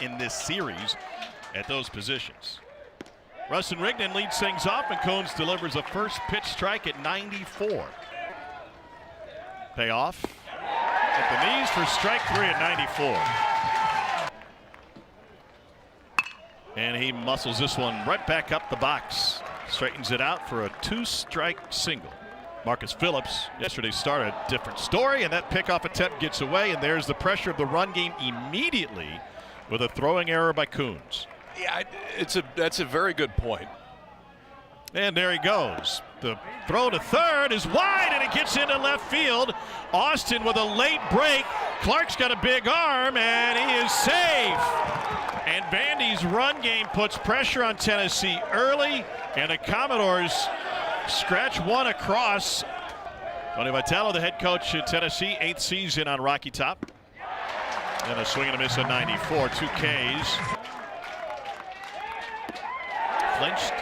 in this series at those positions. Rustin Rigdon leads things off, and Coons delivers a first pitch strike at 94. Payoff at the knees for strike 3 at 94. And he muscles this one right back up the box. Straightens it out for a 2-strike single. Marcus Phillips, yesterday started a different story, and that pickoff attempt gets away, and there's the pressure of the run game immediately with a throwing error by Coons. Yeah, that's a very good point. And there he goes. The throw to third is wide, and it gets into left field. Austin with a late break. Clark's got a big arm, and he is safe. And Vandy's run game puts pressure on Tennessee early, and the Commodores scratch one across. Tony Vitello, the head coach at Tennessee, 8th season on Rocky Top. And a swing and a miss at 94, 2 Ks. Flinched.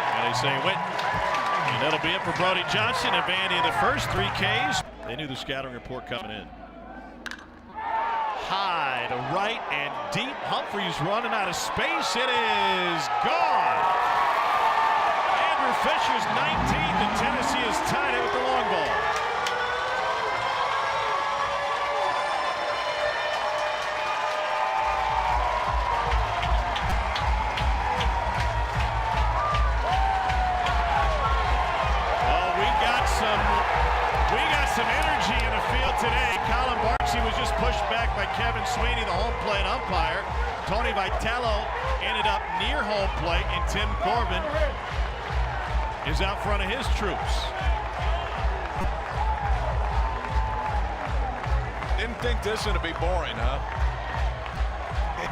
And they say went. And that'll be it for Brody Johnson and Vandy in the first 3 Ks. They knew the scouting report coming in. High to right and deep. Humphrey's running out of space. It is gone. Andrew Fisher's 19th, and Tennessee has tied it with the long ball. We got some energy in the field today. Colin Barksey was just pushed back by Kevin Sweeney, the home plate umpire. Tony Vitello ended up near home plate, and Tim Corbin is out front of his troops. Didn't think this was going to be boring, huh?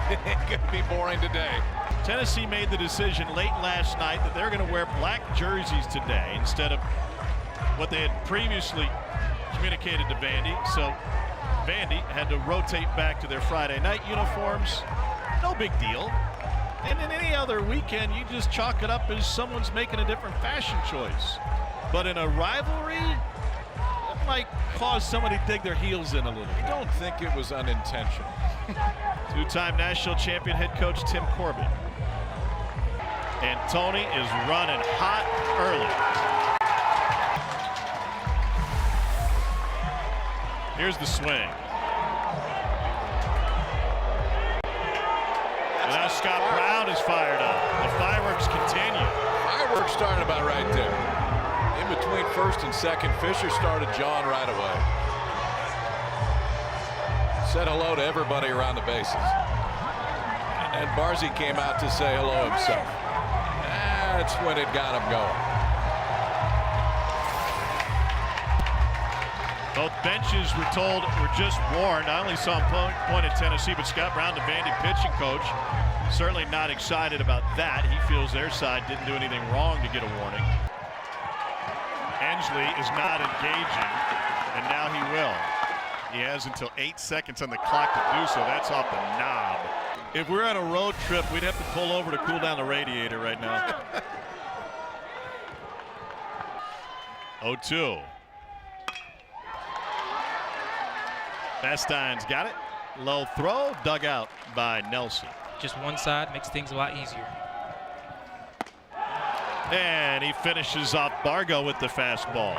It ain't going to be boring today. Tennessee made the decision late last night that they're going to wear black jerseys today instead of what they had previously communicated to Vandy. So Vandy had to rotate back to their Friday night uniforms. No big deal. And in any other weekend, you just chalk it up as someone's making a different fashion choice. But in a rivalry, it might cause somebody to dig their heels in a little. I don't think it was unintentional. 2-time national champion head coach Tim Corbin. And Tony is running hot early. Here's the swing. And now Scott Brown is fired up. The fireworks continue. Fireworks started about right there. In between first and second, Fisher started John right away. Said hello to everybody around the bases. And Barzy came out to say hello himself. That's when it got him going. Both benches, we're told, were just warned. I only saw him point at Tennessee, but Scott Brown, the Vandy pitching coach, certainly not excited about that. He feels their side didn't do anything wrong to get a warning. Ensley is not engaging, and now he will. He has until 8 seconds on the clock to do so. That's off the knob. If we're on a road trip, we'd have to pull over to cool down the radiator right now. 0-2. Bastine's got it. Low throw, dug out by Nelson. Just one side makes things a lot easier. And he finishes off Bargo with the fastball.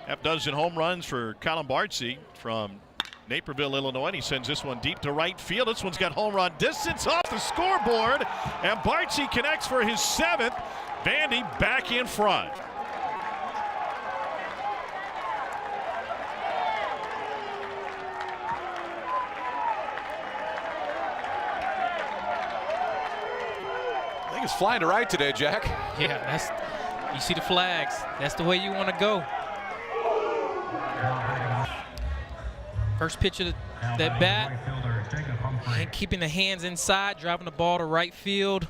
Half-dozen home runs for Colin Bartsey from Naperville, Illinois. And he sends this one deep to right field. This one's got home run distance off the scoreboard. And Bartsey connects for his 7th. Vandy back in front. It's flying to right today, Jack. Yeah, you see the flags. That's the way you want to go. First pitch of that bat, and keeping the hands inside, driving the ball to right field.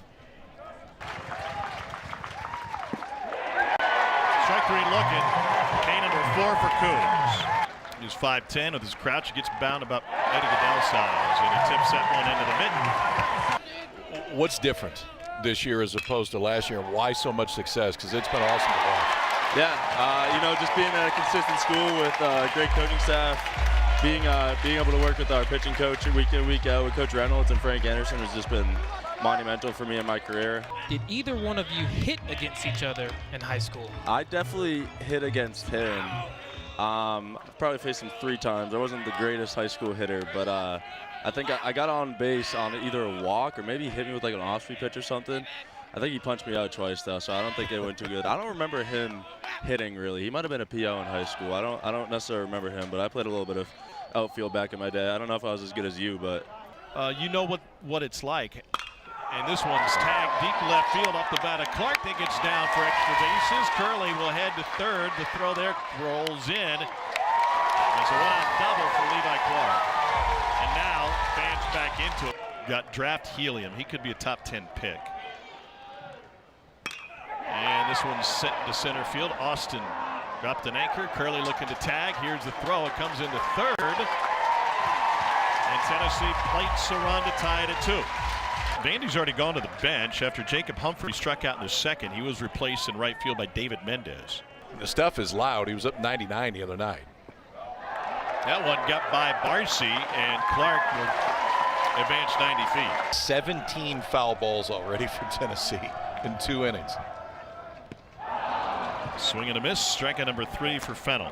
Strike 3 looking. K number 4 for Coons. He's 5'10" with his crouch. He gets bound about Eddie Goodell size, and he tips that one into the mitten. What's different this year as opposed to last year, and why so much success? Because it's been awesome to watch. Yeah, you know, just being at a consistent school with a great coaching staff, being able to work with our pitching coach week in, week out with Coach Reynolds and Frank Anderson has just been monumental for me in my career. Did either one of you hit against each other in high school? I definitely hit against him. I've probably faced him 3 times. I wasn't the greatest high school hitter, but I think I got on base on either a walk or maybe he hit me with like an off-speed pitch or something. I think he punched me out twice though, so I don't think it went too good. I don't remember him hitting really. He might have been a PO in high school. I don't necessarily remember him, but I played a little bit of outfield back in my day. I don't know if I was as good as you, but you know what it's like. And this one's tagged deep left field off the bat of Clark. That gets down for extra bases. Curley will head to third. The throw there rolls in. There's a one-out double for Levi Clark. And now fans back into it. Got draft helium. He could be a top 10 pick. And this one's sent to center field. Austin dropped an anchor. Curley looking to tag. Here's the throw. It comes into third. And Tennessee plates a run to tie it at 2. Vandy's already gone to the bench after Jacob Humphrey struck out in the second. He was replaced in right field by David Mendez. The stuff is loud. He was up 99 the other night. That one got by Barcy, and Clark will advance 90 feet. 17 foul balls already for Tennessee in 2 innings. Swing and a miss. Strikeout number 3 for Fennell.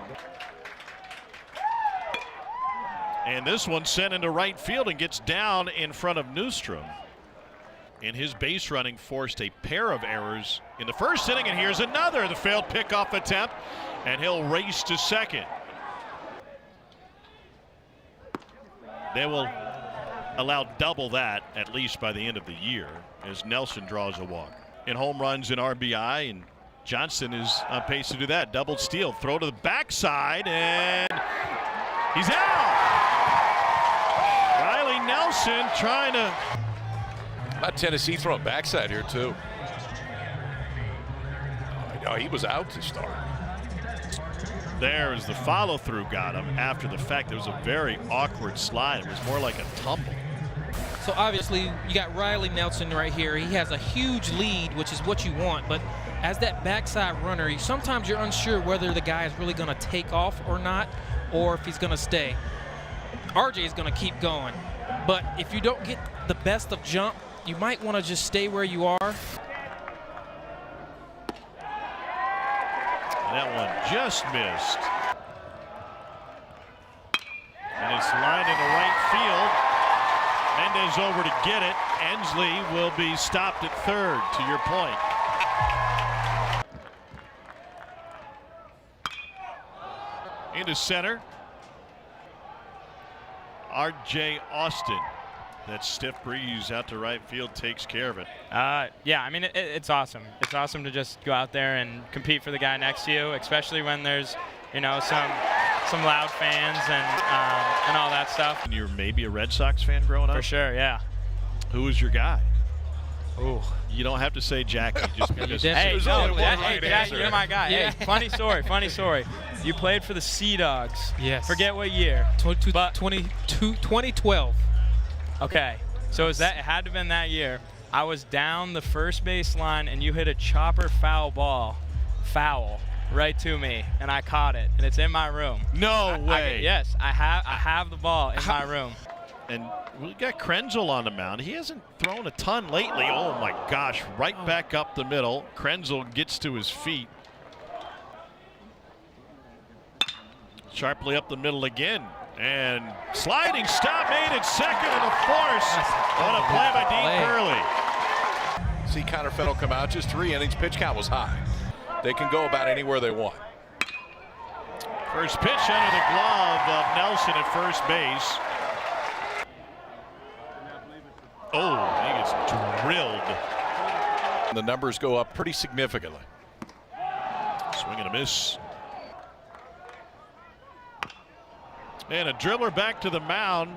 And this one sent into right field and gets down in front of Newstrom. And his base running forced a pair of errors in the first inning, and here's another. The failed pickoff attempt, and he'll race to second. They will allow double that at least by the end of the year as Nelson draws a walk. In home runs and RBI, and Johnson is on pace to do that. Double steal, throw to the backside, and he's out. Riley Nelson trying to. About Tennessee throwing backside here too. Oh, he was out to start. There's the follow through, got him after the fact. There was a very awkward slide. It was more like a tumble. So obviously you got Riley Nelson right here. He has a huge lead, which is what you want, but as that backside runner, sometimes you're unsure whether the guy is really going to take off or not, or if he's going to stay. RJ is going to keep going, but if you don't get the best of jump, you might want to just stay where you are. That one just missed. And it's lined into right field. Mendez over to get it. Ensley will be stopped at third, to your point. Into center. R.J. Austin. That stiff breeze out to right field takes care of it. Yeah, I mean, it's awesome. It's awesome to just go out there and compete for the guy next to you, especially when there's, you know, some loud fans and all that stuff. And you're maybe a Red Sox fan growing up? For sure, yeah. Who was your guy? Ooh. You don't have to say Jackie just because. Hey, only one right Jackie, answer. you're my guy. Yeah. Hey, funny story. You played for the Sea Dogs. Yes. Forget what year. 2012. Okay, so it had to have been that year. I was down the first base line, and you hit a chopper foul right to me, and I caught it, and it's in my room. No way. Yes, I have the ball in my room. And we got Krenzel on the mound. He hasn't thrown a ton lately. Oh my gosh, right back up the middle. Krenzel gets to his feet. Sharply up the middle again. And sliding stop made at second and a force. What a play by Dean Curley. See Connor Fennell come out, just 3 innings. Pitch count was high. They can go about anywhere they want. First pitch under the glove of Nelson at first base. Oh, he gets drilled. And the numbers go up pretty significantly. Swing and a miss. And a dribbler back to the mound.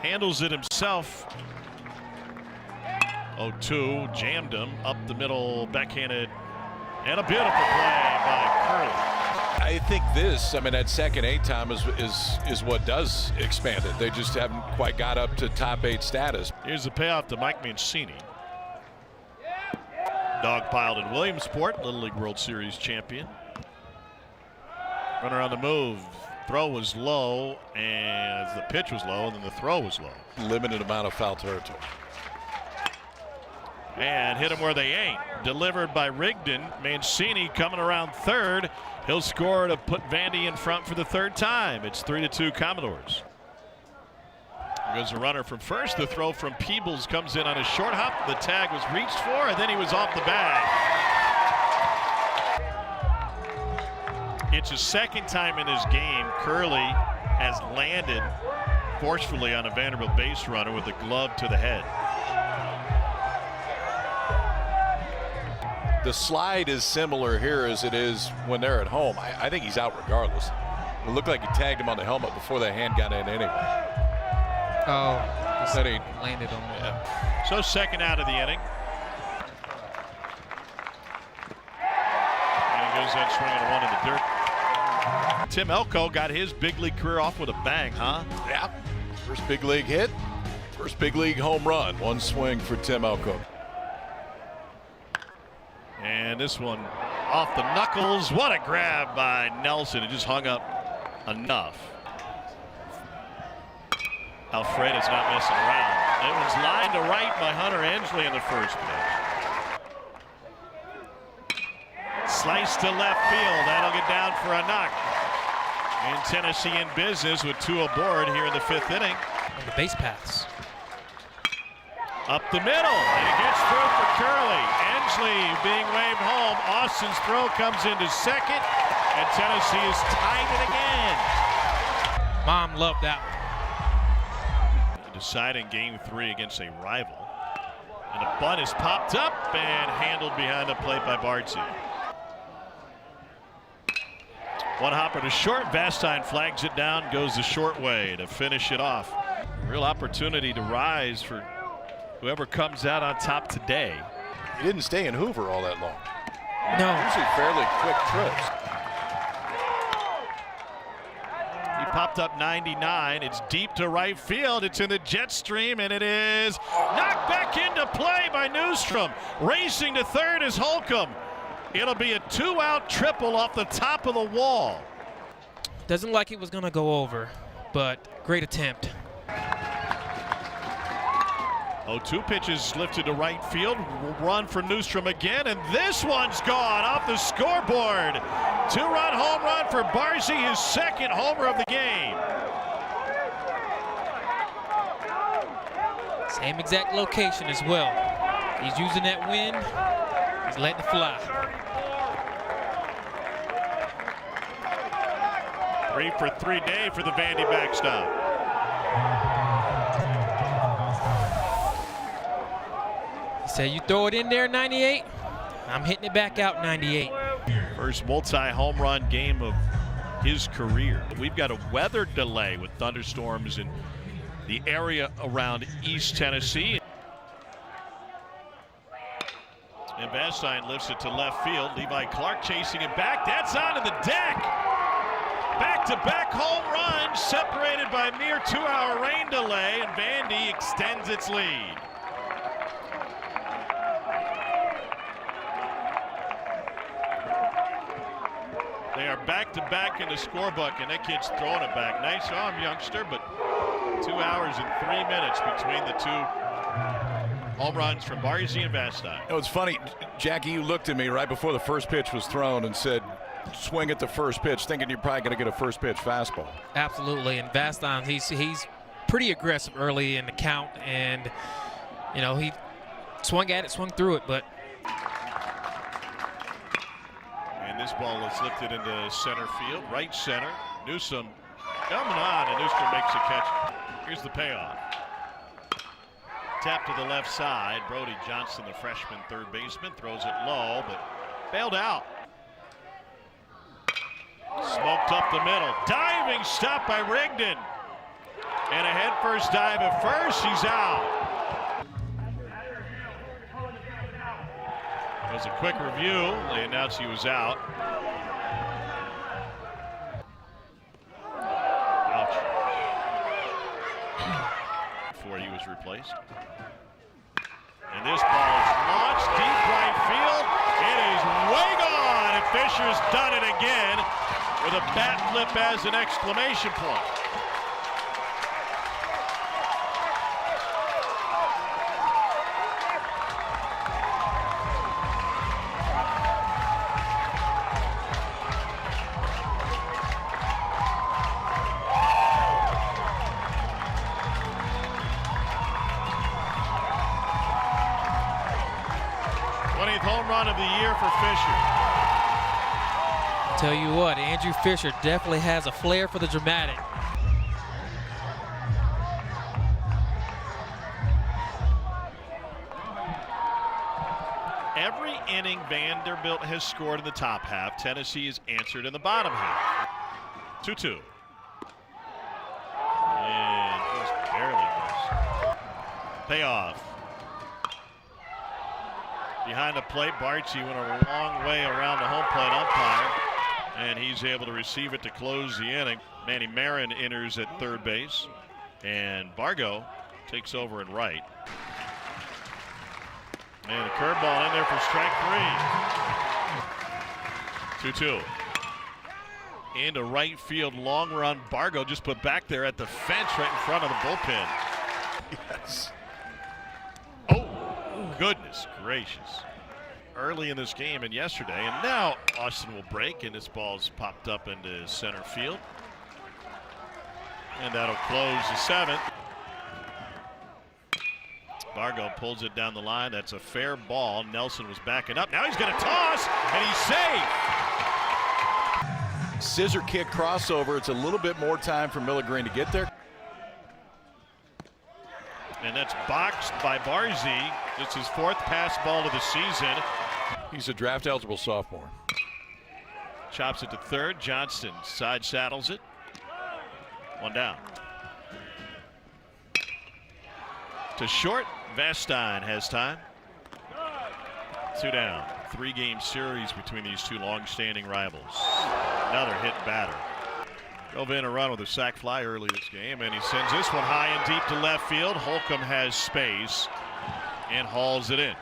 Handles it himself. 0-2, jammed him up the middle, backhanded, and a beautiful play by Curley. I think this, I mean, that second 8 time is what does expand it. They just haven't quite got up to top 8 status. Here's the payoff to Mike Mancini. Dogpiled in Williamsport, Little League World Series champion. Runner on the move. Throw was low, and the pitch was low, and then the throw was low. Limited amount of foul territory. And hit him where they ain't. Delivered by Rigdon. Mancini coming around third. He'll score to put Vandy in front for the third time. It's 3-2 Commodores. There goes a runner from first. The throw from Peebles comes in on a short hop. The tag was reached for, and then he was off the bag. It's the second time in his game Curley has landed forcefully on a Vanderbilt base runner with a glove to the head. The slide is similar here as it is when they're at home. I think he's out regardless. It looked like he tagged him on the helmet before that hand got in anyway. Oh, That he landed on it. Yeah. So second out of the inning. And he goes out swinging a one in the dirt. Tim Elko got his big league career off with a bang, huh? Yeah. First big league hit, first big league home run. One swing for Tim Elko. And this one off the knuckles. What a grab by Nelson. It just hung up enough. Alfreda's not messing around. It was lined to right by Hunter Ensley in the first pitch. Slice to left field. That'll get down for a knock. And Tennessee in business with two aboard here in the fifth inning. On the base paths. Up the middle, and it gets through for Curley. Ensley being waved home. Austin's throw comes into second, and Tennessee has tied it again. Mom loved that one. Deciding game 3 against a rival. And a bunt is popped up and handled behind the plate by Bardsey. One hopper to short. Vastine flags it down, goes the short way to finish it off. Real opportunity to rise for whoever comes out on top today. He didn't stay in Hoover all that long. No. Usually fairly quick trips. He popped up 99. It's deep to right field. It's in the jet stream, and it is knocked back into play by Newstrom. Racing to third is Holcomb. It'll be a 2-out triple off the top of the wall. Doesn't like it was going to go over, but great attempt. 0-2 pitches lifted to right field. Run for Newstrom again, and this one's gone off the scoreboard. 2-run home run for Bardsey, his second homer of the game. Same exact location as well. He's using that wind. He's letting it fly. 3 for 3 day for the Vandy backstop. He said, you throw it in there, 98. I'm hitting it back out, 98. First multi-home run game of his career. We've got a weather delay with thunderstorms in the area around East Tennessee. And Vastine lifts it to left field. Levi Clark chasing it back. That's onto the deck. Back-to-back home runs separated by a mere 2-hour rain delay, and Vandy extends its lead. They are back-to-back in the scorebook, and that kid's throwing it back. Nice arm, youngster, but 2 hours and 3 minutes between the two home runs from Bardsey and Vastine. It was funny, Jackie, you looked at me right before the first pitch was thrown and said, swing at the first pitch, thinking you're probably going to get a first pitch fastball. Absolutely, and Vastine, he's pretty aggressive early in the count, and you know, he swung at it, swung through it, but and this ball is lifted into center field, right center. Newsom coming on, and Newsom makes a catch. Here's the payoff. Tap to the left side. Brody Johnson, the freshman third baseman, throws it low, but bailed out. Smoked up the middle. Diving stop by Rigdon. And a headfirst dive at first. He's out. It was a quick review. They announced he was out. Ouch. Before he was replaced. And this ball is launched deep right field. It is way gone. And Fisher's done it again. with a bat flip as an exclamation point. Home run of the year for Fisher. Tell you what, Andrew Fisher definitely has a flair for the dramatic. Every inning Vanderbilt has scored in the top half. Tennessee has answered in the bottom half. 2-2. And just barely missed. Payoff. Behind the plate, Barchi went a long way around the home plate umpire, and he's able to receive it to close the inning. Manny Marin enters at third base, and Bargo takes over in right. And a curveball in there for strike 3. 2-2. Into right field, long run. Bargo just put back there at the fence right in front of the bullpen. Yes. Goodness gracious. Early in this game and yesterday, and now Austin will break, and this ball's popped up into center field. And that'll close the 7th. Bargo pulls it down the line. That's a fair ball. Nelson was backing up. Now he's going to toss, and he's safe. Scissor kick crossover. It's a little bit more time for Miller Green to get there. And that's boxed by Barzy. It's his 4th pass ball of the season. He's a draft eligible sophomore. Chops it to third. Johnston side saddles it. 1 down. To short. Vastine has time. 2 down. 3-game series between these two long-standing rivals. Another hit batter. Drove in a run with a sac fly early this game, and he sends this one high and deep to left field. Holcomb has space and hauls it in.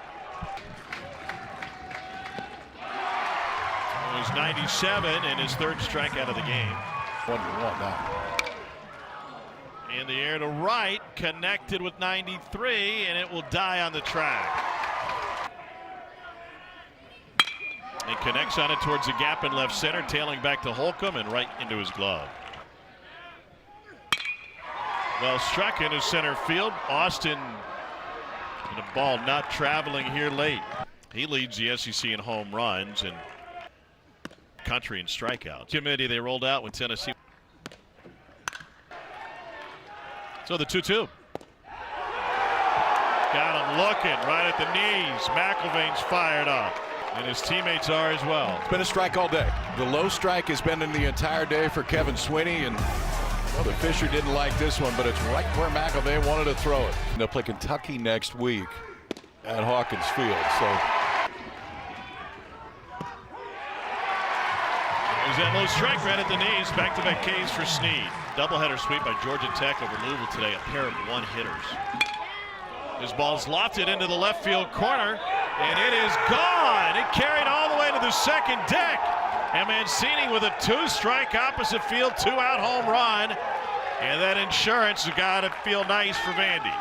It was 97 and his 3rd strikeout of the game. 1-1 now. In the air to right, connected with 93, and it will die on the track. And connects on it towards the gap in left center, tailing back to Holcomb and right into his glove. Well struck into center field. Austin, and a ball not traveling here late. He leads the SEC in home runs and country in strikeouts. Committee they rolled out with Tennessee. So the 2-2. Got him looking right at the knees. McIlvain's fired up, and his teammates are as well. It's been a strike all day. The low strike has been in the entire day for Kevin Swinney, and well, the Fisher didn't like this one, but it's right where McIlvain wanted to throw it. And they'll play Kentucky next week at Hawkins Field. So there's that low strike right at the knees. Back-to-back Ks for Snead. Doubleheader sweep by Georgia Tech over Louisville today. A pair of one-hitters. His ball's lofted into the left field corner, and it is gone. It carried all the way to the second deck. And Mancini with a 2-strike opposite field, 2-out home run. And that insurance has got to feel nice for Vandy.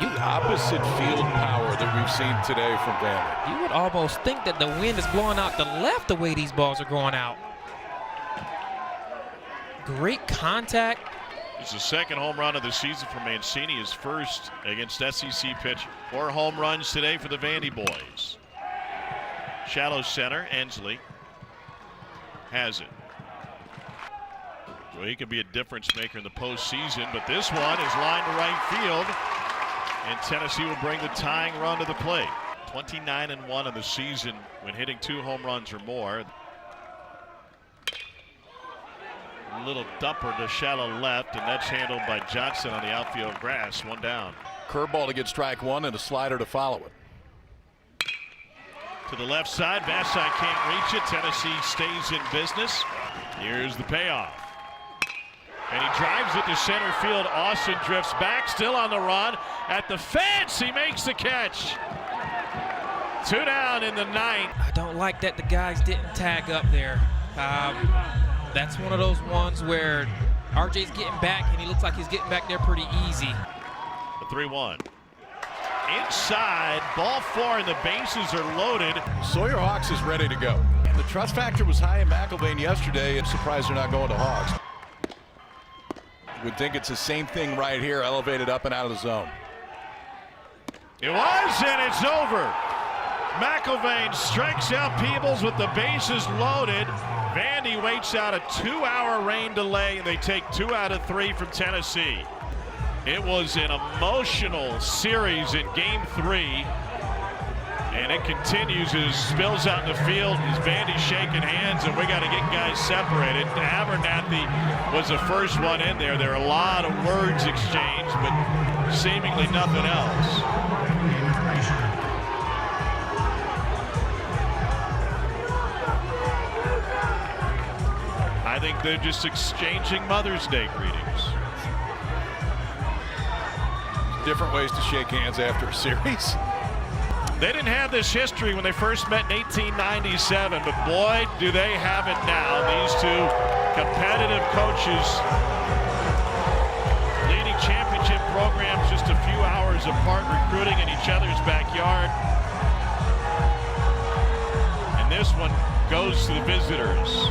the opposite field power that we've seen today from Vanderbilt. You would almost think that the wind is blowing out the left the way these balls are going out. Great contact. It's the second home run of the season for Mancini, his first against SEC pitch. 4 home runs today for the Vandy boys. Shallow center, Ensley has it. Well, he could be a difference maker in the postseason, but this one is lined to right field, and Tennessee will bring the tying run to the plate. 29-1 in the season when hitting 2 home runs or more. A little dumper to shallow left, and that's handled by Johnson on the outfield grass. 1 down. Curveball to get strike 1 and a slider to follow it. To the left side, Bassine can't reach it. Tennessee stays in business. Here's the payoff. And he drives it to center field. Austin drifts back, still on the run. At the fence, he makes the catch. 2 down in the 9th. I don't like that the guys didn't tag up there. That's one of those ones where RJ's getting back, and he looks like he's getting back there pretty easy. The 3-1. Inside, ball 4, and the bases are loaded. Sawyer Hawks is ready to go. The trust factor was high in McIlvain yesterday. I'm surprised they're not going to Hawks. Would think it's the same thing right here, elevated up and out of the zone. It was, and it's over. McIlvain strikes out Peebles with the bases loaded. Vandy waits out a 2-hour rain delay, and they take 2 out of 3 from Tennessee. It was an emotional series in Game 3, and it continues as spills out in the field as Vandy's shaking hands, and we got to get guys separated. Abernathy was the first one in there. There are a lot of words exchanged, but seemingly nothing else. I think they're just exchanging Mother's Day greetings. Different ways to shake hands after a series. They didn't have this history when they first met in 1897, but boy, do they have it now. These two competitive coaches leading championship programs just a few hours apart, recruiting in each other's backyard. And this one goes to the visitors.